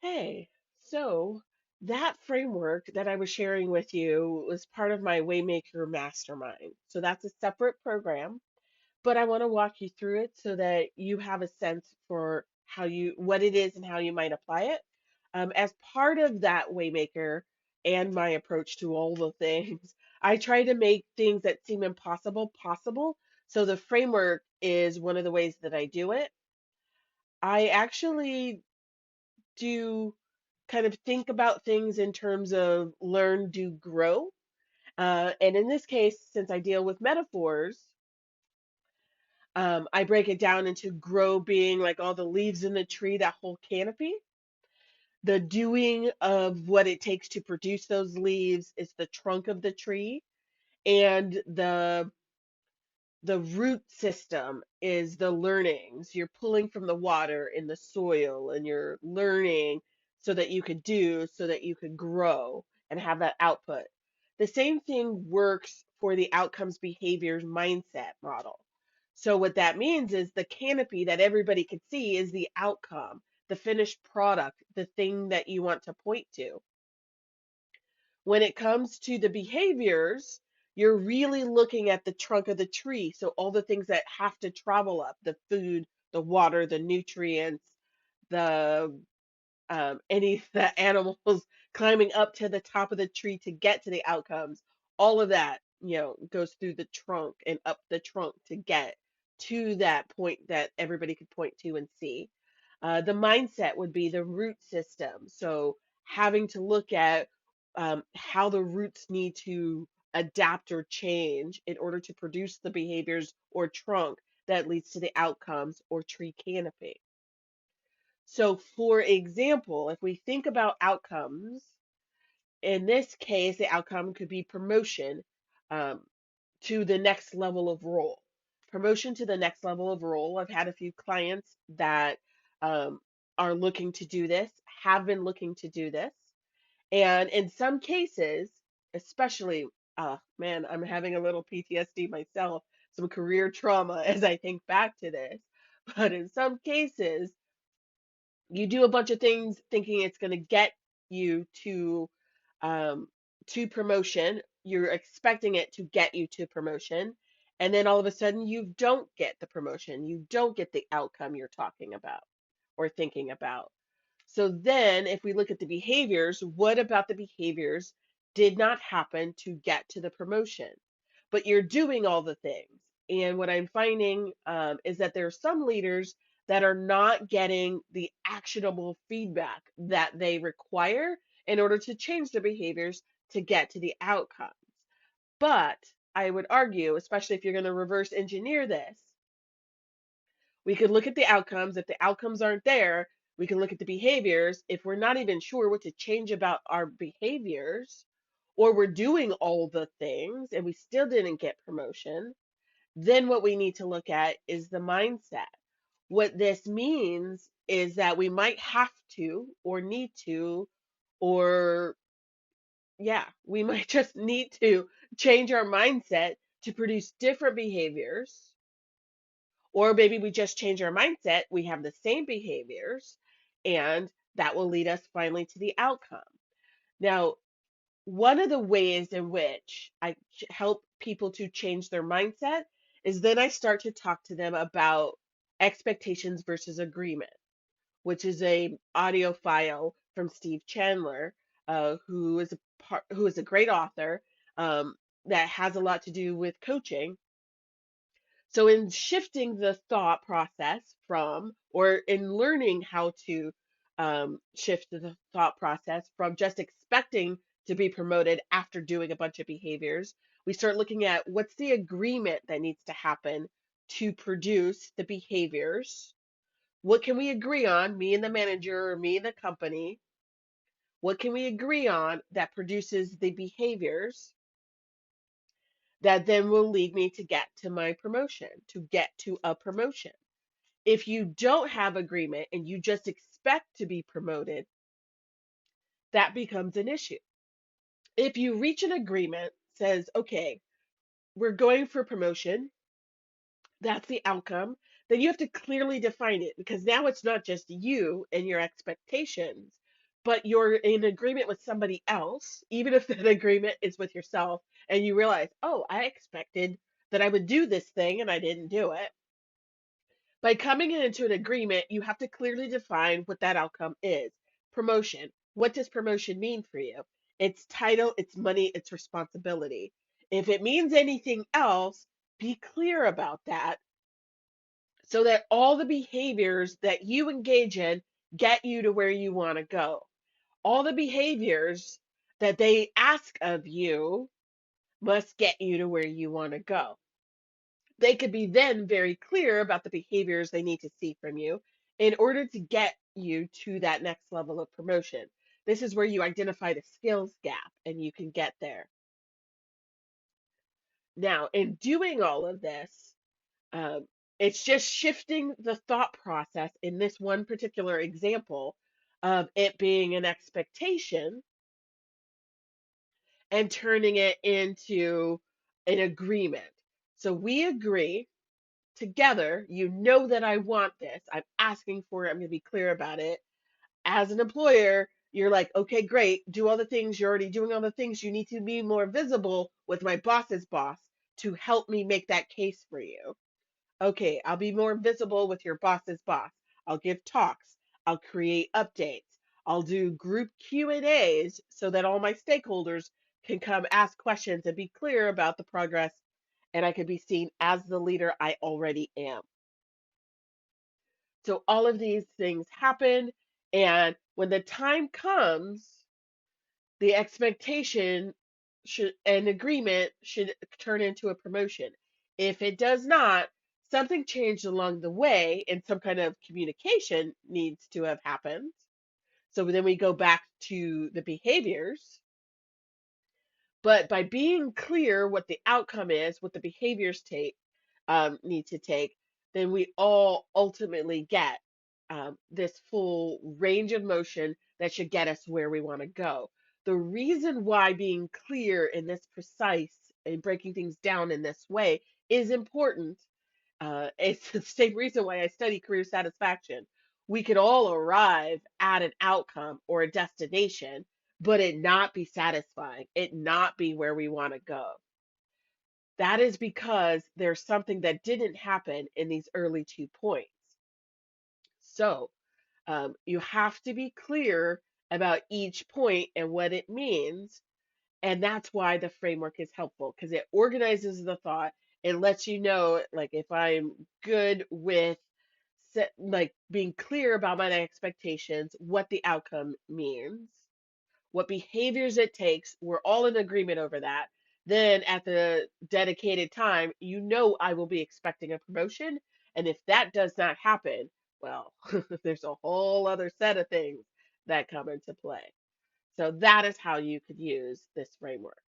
Hey, so that framework that I was sharing with you was part of my Waymaker Mastermind. So that's a separate program, but I want to walk you through it so that you have a sense for what it is and how you might apply it. As part of that Waymaker and my approach to all the things, I try to make things that seem impossible possible. So the framework is one of the ways that I do it. I actually do kind of think about things in terms of learn, do, grow. And in this case, since I deal with metaphors, I break it down into grow being like all the leaves in the tree, that whole canopy. The doing of what it takes to produce those leaves is the trunk of the tree, and the root system is the learnings. You're pulling from the water in the soil and you're learning so that you could do, so that you could grow and have that output. The same thing works for the outcomes behaviors mindset model. So, what that means is the canopy that everybody could see is the outcome, the finished product, the thing that you want to point to. When it comes to the behaviors, you're really looking at the trunk of the tree. So all the things that have to travel up, the food, the water, the nutrients, the any of the animals climbing up to the top of the tree to get to the outcomes, all of that, goes through the trunk and up the trunk to get to that point that everybody could point to and see. The mindset would be the root system. So having to look at how the roots need to adapt or change in order to produce the behaviors or trunk that leads to the outcomes or tree canopy. So, for example, if we think about outcomes, in this case, the outcome could be promotion um, to the next level of role. Promotion to the next level of role. I've had a few clients that um, are looking to do this, have been looking to do this. And in some cases, especially, man, I'm having a little PTSD myself, some career trauma as I think back to this. But in some cases, you do a bunch of things thinking it's going to get you um, to promotion. You're expecting it to get you to promotion, and then all of a sudden you don't get the promotion. You don't get the outcome you're talking about or thinking about. So then, if we look at the behaviors, what about the behaviors did not happen to get to the promotion? But you're doing all the things. And what I'm finding is that there are some leaders that are not getting the actionable feedback that they require in order to change their behaviors to get to the outcomes. But I would argue, especially if you're going to reverse engineer this, we could look at the outcomes. If the outcomes aren't there, we can look at the behaviors. If we're not even sure what to change about our behaviors, or we're doing all the things and we still didn't get promotion, then what we need to look at is the mindset. What this means is that we might have to, or need to, or yeah, we might just need to change our mindset to produce different behaviors, or maybe we just change our mindset, we have the same behaviors, and that will lead us finally to the outcome. Now, one of the ways in which I help people to change their mindset is then I start to talk to them about expectations versus agreement, which is a audio file from Steve Chandler, who is a great author that has a lot to do with coaching. So, in shifting the thought process from, or in learning how to shift the thought process from just expecting to be promoted after doing a bunch of behaviors, we start looking at what's the agreement that needs to happen to produce the behaviors. What can we agree on, me and the manager, or me and the company? What can we agree on that produces the behaviors that then will lead me to get to my promotion, to get to a promotion? If you don't have agreement and you just expect to be promoted, that becomes an issue. If you reach an agreement, says, okay, we're going for promotion, that's the outcome, then you have to clearly define it because now it's not just you and your expectations. but you're in agreement with somebody else, even if that agreement is with yourself, and you realize, oh, I expected that I would do this thing and I didn't do it. By coming into an agreement, you have to clearly define what that outcome is. Promotion. What does promotion mean for you? It's title, it's money, it's responsibility. If it means anything else, be clear about that so that all the behaviors that you engage in get you to where you want to go. All the behaviors that they ask of you must get you to where you want to go. They could be then very clear about the behaviors they need to see from you in order to get you to that next level of promotion. This is where you identify the skills gap and you can get there. Now, in doing all of this, um, it's just shifting the thought process in this one particular example of it being an expectation and turning it into an agreement. So we agree together, you know that I want this. I'm asking for it. I'm going to be clear about it. As an employer, you're like, okay, great. Do all the things. You're already doing all the things. You need to be more visible with my boss's boss to help me make that case for you. Okay, I'll be more visible with your boss's boss. I'll give talks. I'll create updates. I'll do group Q&As so that all my stakeholders can come ask questions and be clear about the progress, and I can be seen as the leader I already am. So all of these things happen, and when the time comes, the expectation should an agreement should turn into a promotion. If it does not, something changed along the way and some kind of communication needs to have happened. So then we go back to the behaviors. But by being clear what the outcome is, what the behaviors need to take, then we all ultimately get this full range of motion that should get us where we want to go. The reason why being clear and this precise and breaking things down in this way is important. It's the same reason why I study career satisfaction. We could all arrive at an outcome or a destination, but it not be satisfying, it not be where we want to go. That is because there's something that didn't happen in these early 2 points. So you have to be clear about each point and what it means. And that's why the framework is helpful because it organizes the thought. It lets you know, like, if I'm good with like being clear about my expectations, what the outcome means, what behaviors it takes. We're all in agreement over that. Then at the dedicated time, you know I will be expecting a promotion. And if that does not happen, well, there's a whole other set of things that come into play. So that is how you could use this framework.